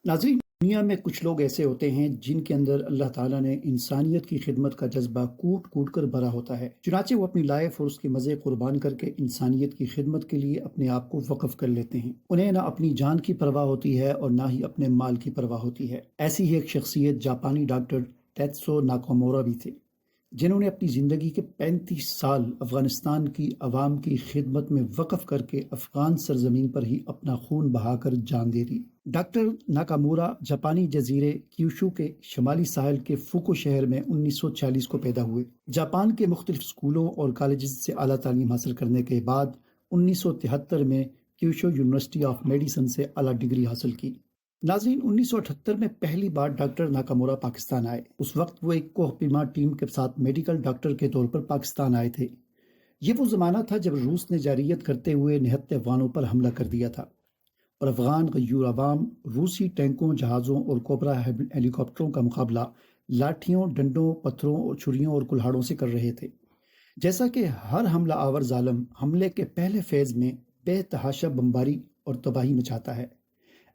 नाज़रीन, दुनिया में कुछ लोग ऐसे होते हैं जिनके अंदर अल्लाह ताला ने इंसानियत की खिदमत का जज्बा कूट कूट कर भरा होता है। चुनाचे वो अपनी लाइफ और उसके मज़े कुर्बान करके इंसानियत की खिदमत के लिए अपने आप को वक्फ कर लेते हैं। उन्हें ना अपनी जान की परवाह होती है और ना ही अपने माल की परवाह होती है। ऐसी ही एक शख्सियत जापानी डॉक्टर टेत्सो नाकामोरा भी थे, जिन्होंने अपनी ज़िंदगी के 35 साल अफ़गानिस्तान की आवाम की खिदमत में वक़्फ़ करके अफ़गान सरज़मीन पर ही अपना खून बहाकर जान दे दी। डॉक्टर नाकामोरा जापानी जजीरे क्यूशू के शमाली साहिल के फुको शहर में 1946 को पैदा हुए। जापान के मुख्तलिफ स्कूलों और कॉलेजेस से आला तालीम हासिल करने के बाद 1973 में क्यूशो यूनिवर्सिटी ऑफ मेडिसिन से आला डिग्री हासिल की। नाज़रीन, 1978 में पहली बार डॉक्टर नाकामोरा पाकिस्तान आए। उस वक्त वो एक कोहपीमा टीम के साथ मेडिकल डॉक्टर के तौर पर पाकिस्तान आए थे। ये वो ज़माना था जब रूस ने जारियत करते हुए निहत्ते अफगानों पर हमला कर दिया था और अफगान गयूर अवाम रूसी टैंकों, जहाज़ों और कोबरा हेलीकॉप्टरों का मुकाबला लाठियों, डंडों, पत्थरों और छुरियों और कुल्हाड़ों से कर रहे थे। जैसा कि हर हमला आवर जालम हमले के पहले फेज़ में बेतहाशा बमबारी और तबाही मचाता है,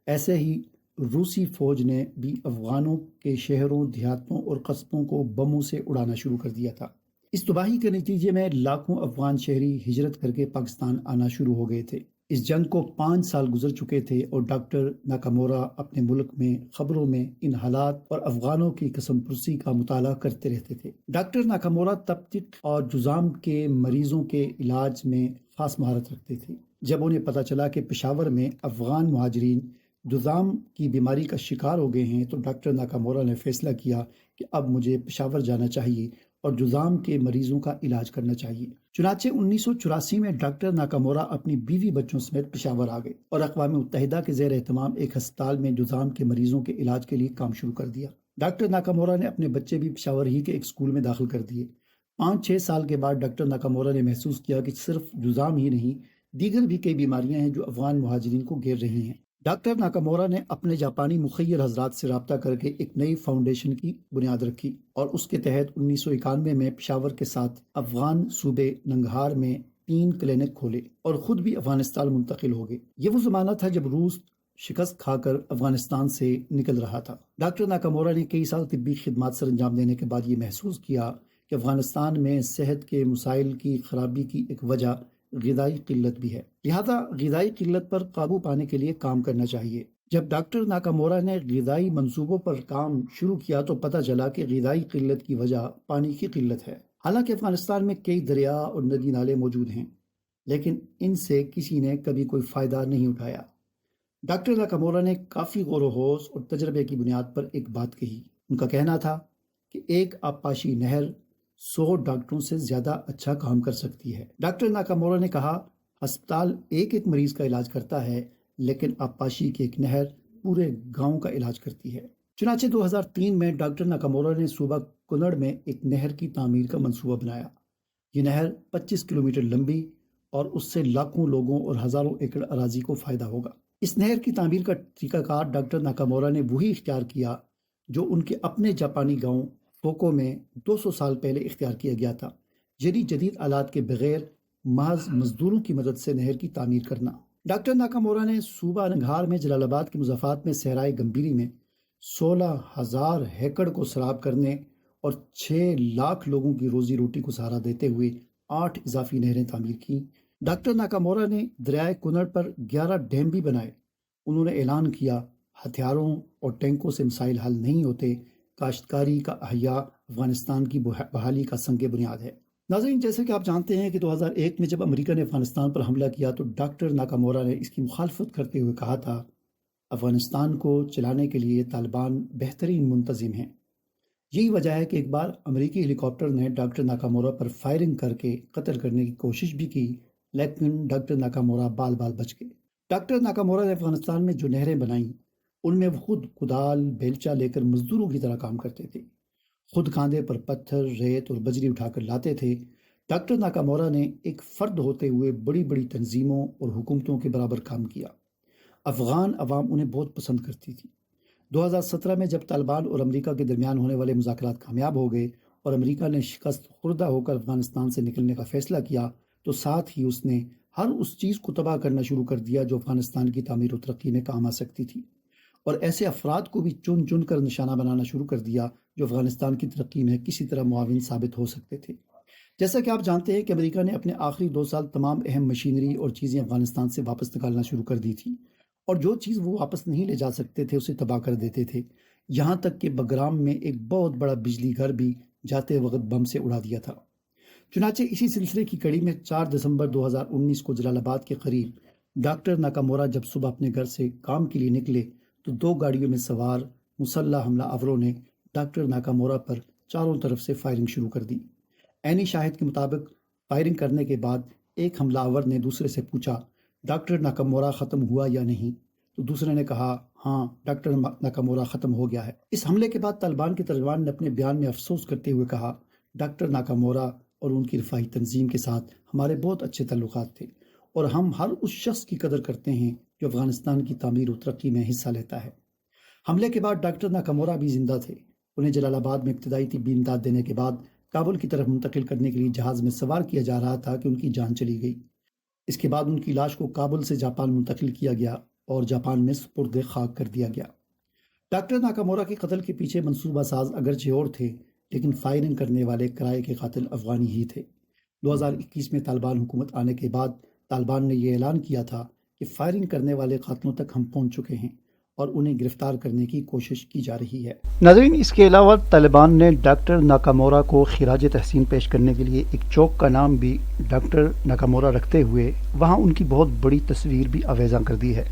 ऐसे ही रूसी फौज ने भी अफगानों के शहरों, देहातों और कस्बों को बमों से उड़ाना शुरू कर दिया था। इस तबाही के नतीजे में लाखों अफगान शहरी हिजरत करके पाकिस्तान आना शुरू हो गए थे। इस जंग को 5 साल गुजर चुके थे और डॉक्टर नाकामोरा अपने मुल्क में खबरों में इन हालात और अफगानों की कसम पुरसी का मुताला करते रहते थे। डॉक्टर नाकामोरा तप्तिक और जुजाम के मरीजों के इलाज में खास महारत रखते थे। जब उन्हें पता चला कि पेशावर में अफगान मुहाजिरीन जुज़ाम की बीमारी का शिकार हो गए हैं, तो डॉक्टर नाकामोरा ने फैसला किया कि अब मुझे पेशावर जाना चाहिए और जुज़ाम के मरीजों का इलाज करना चाहिए। चुनाचे 1984 में डॉक्टर नाकामोरा अपनी बीवी बच्चों समेत पेशावर आ गए और अक़वाम मुत्तहिदा के ज़ेर एहतमाम एक अस्पताल में जुज़ाम के मरीजों के इलाज के लिए काम शुरू कर दिया। डॉक्टर नाकामोरा ने अपने बच्चे भी पेशावर ही के एक स्कूल में दाखिल कर दिए। 5-6 साल के बाद डॉक्टर नाकामोरा ने महसूस किया कि सिर्फ जुज़ाम ही नहीं, दीगर भी कई बीमारियां हैं जो अफगान मुहाजिरीन को घेर रही हैं। डॉक्टर नाकामोरा ने अपने जापानी मुखय्यर हजरात से रब्ता करके एक नई फाउंडेशन की बुनियाद रखी और उसके तहत 1991 में पेशावर के साथ अफगान सूबे नंगहार में 3 क्लिनिक खोले और खुद भी अफगानिस्तान मुंतकिल हो गए। ये वो जमाना था जब रूस शिकस्त खाकर अफगानिस्तान से निकल रहा था। डॉक्टर नाकामोरा ने कई साल तिब्बी खिदमात सर अंजाम देने के बाद ये महसूस किया कि अफगानिस्तान में सेहत के मसाइल की खराबी की एक वजह ग़िज़ाई किल्लत भी है, लिहाजा ग़िज़ाई किल्लत पर काबू पाने के लिए काम करना चाहिए। जब डॉक्टर नाकामोरा ने ग़िज़ाई मंसूबों पर काम शुरू किया तो पता चला कि ग़िज़ाई किल्लत की वजह पानी की किल्लत है। हालांकि अफगानिस्तान में कई दरिया और नदी नाले मौजूद हैं, लेकिन इनसे किसी ने कभी कोई फ़ायदा नहीं उठाया। डॉक्टर नाकामोरा ने काफ़ी गौर व होश और तजर्बे की बुनियाद पर एक बात कही। उनका कहना था कि एक आबपाशी नहर 100 डॉक्टरों से ज्यादा अच्छा काम कर सकती है। डॉक्टर नाकामोरा ने कहा, अस्पताल एक एक मरीज का इलाज करता है, लेकिन आबपाशी की एक नहर पूरे गांव का इलाज करती है। चुनाचे 2003 में डॉक्टर नाकामोरा ने सूबा कुनड़ में एक नहर की तामीर का मंसूबा बनाया। ये नहर 25 किलोमीटर लंबी और उससे लाखों लोगों और हजारों एकड़ अराजी को फायदा होगा। इस नहर की तामीर का तरीकाकार डॉक्टर नाकामोरा ने वही इख्तियार किया जो उनके अपने जापानी गांव फोको में 200 साल पहले इख्तियार किया गया था, यानी जदीद आलात के बगैर महज मजदूरों की मदद से नहर की तामीर करना। डॉक्टर नाकामोरा ने सूबा नंगहार में जलालाबाद के मुज़ाफ़ात में सहराए गंभीरी में 16,000 एकड़ को सराब करने और 6 लाख लोगों की रोजी रोटी को सहारा देते हुए 8 इजाफी नहरें तामीर की। डॉक्टर नाकामोरा ने दरियाए कुनड़ पर 11 डैम भी बनाए। उन्होंने ऐलान किया, हथियारों और टैंकों से मसाइल हल नहीं होते, काश्तकारी का अहिया अफगानिस्तान की बहाली का संग बुनियाद है। नाज़रीन, जैसे कि आप जानते हैं कि 2001 में जब अमेरिका ने अफगानिस्तान पर हमला किया तो डॉक्टर नाकामोरा ने इसकी मुखालफत करते हुए कहा था, अफगानिस्तान को चलाने के लिए तालिबान बेहतरीन मुंतजिम हैं। यही वजह है कि एक बार अमेरिकी हेलीकॉप्टर ने डॉक्टर नाकामोरा पर फायरिंग करके कत्ल करने की कोशिश भी की, लेकिन डॉक्टर नाकामोरा बाल बाल बच गए। डॉक्टर नाकामोरा ने अफगानिस्तान में जो नहरें बनाई उनमें वो खुद कुदाल बेलचा लेकर मजदूरों की तरह काम करते थे, खुद कांधे पर पत्थर, रेत और बजरी उठाकर लाते थे। डॉक्टर नाकामोरा ने एक फर्द होते हुए बड़ी बड़ी तंजीमों और हुकूमतों के बराबर काम किया। अफगान अवाम उन्हें बहुत पसंद करती थी। 2017 में जब तालिबान और अमेरिका के दरमियान होने वाले मुज़ाकरात कामयाब हो गए और अमेरिका ने शिकस्त खुर्दा होकर अफगानिस्तान से निकलने का फैसला किया, तो साथ ही उसने हर उस चीज़ को तबाह करना शुरू कर दिया जो अफगानिस्तान की तामीर और तरक्की में काम आ सकती थी। اور ایسے افراد کو بھی چن چن کر نشانہ بنانا شروع کر دیا جو افغانستان کی ترقی میں کسی طرح معاون ثابت ہو سکتے تھے۔ جیسا کہ آپ جانتے ہیں کہ امریکہ نے اپنے آخری 2 سال تمام اہم مشینری اور چیزیں افغانستان سے واپس نکالنا شروع کر دی تھی، اور جو چیز وہ واپس نہیں لے جا سکتے تھے اسے تباہ کر دیتے تھے، یہاں تک کہ بگرام میں ایک بہت بڑا بجلی گھر بھی جاتے وقت بم سے اڑا دیا تھا۔ چنانچہ اسی سلسلے کی کڑی میں 4 دسمبر 2019 کو جلال آباد کے قریب ڈاکٹر ناکامورا جب صبح اپنے گھر سے کام کے لیے نکلے تو 2 گاڑیوں میں سوار مسلح حملہ آوروں نے ڈاکٹر ناکامورا پر چاروں طرف سے فائرنگ شروع کر دی۔ عینی شاہد کے مطابق فائرنگ کرنے کے بعد ایک حملہ آور نے دوسرے سے پوچھا، ڈاکٹر ناکامورا ختم ہوا یا نہیں؟ تو دوسرے نے کہا، ہاں ڈاکٹر ناکامورا ختم ہو گیا ہے۔ اس حملے کے بعد طالبان کے ترجمان نے اپنے بیان میں افسوس کرتے ہوئے کہا، ڈاکٹر ناکامورا اور ان کی رفاہی تنظیم کے ساتھ ہمارے بہت اچھے تعلقات تھے، اور ہم ہر اس شخص کی قدر کرتے ہیں جو افغانستان کی تعمیر و ترقی میں حصہ لیتا ہے۔ حملے کے بعد ڈاکٹر ناکامورا بھی زندہ تھے۔ انہیں جلال آباد میں ابتدائی طبی امداد دینے کے بعد کابل کی طرف منتقل کرنے کے لیے جہاز میں سوار کیا جا رہا تھا کہ ان کی جان چلی گئی۔ اس کے بعد ان کی لاش کو کابل سے جاپان منتقل کیا گیا اور جاپان میں سپرد خاک کر دیا گیا۔ ڈاکٹر ناکامورا کے قتل کے پیچھے منصوبہ ساز اگرچہ اور تھے، لیکن فائرنگ کرنے والے کرائے کے قاتل افغانی ہی تھے۔ 2021 میں طالبان حکومت آنے کے بعد طالبان نے یہ اعلان کیا تھا کہ فائرنگ کرنے والے قاتلوں تک ہم پہنچ چکے ہیں اور انہیں گرفتار کرنے کی کوشش کی جا رہی ہے۔ ناظرین، اس کے علاوہ طالبان نے ڈاکٹر ناکامورا کو خراج تحسین پیش کرنے کے لیے ایک چوک کا نام بھی ڈاکٹر ناکامورا رکھتے ہوئے وہاں ان کی بہت بڑی تصویر بھی آویزاں کر دی ہے۔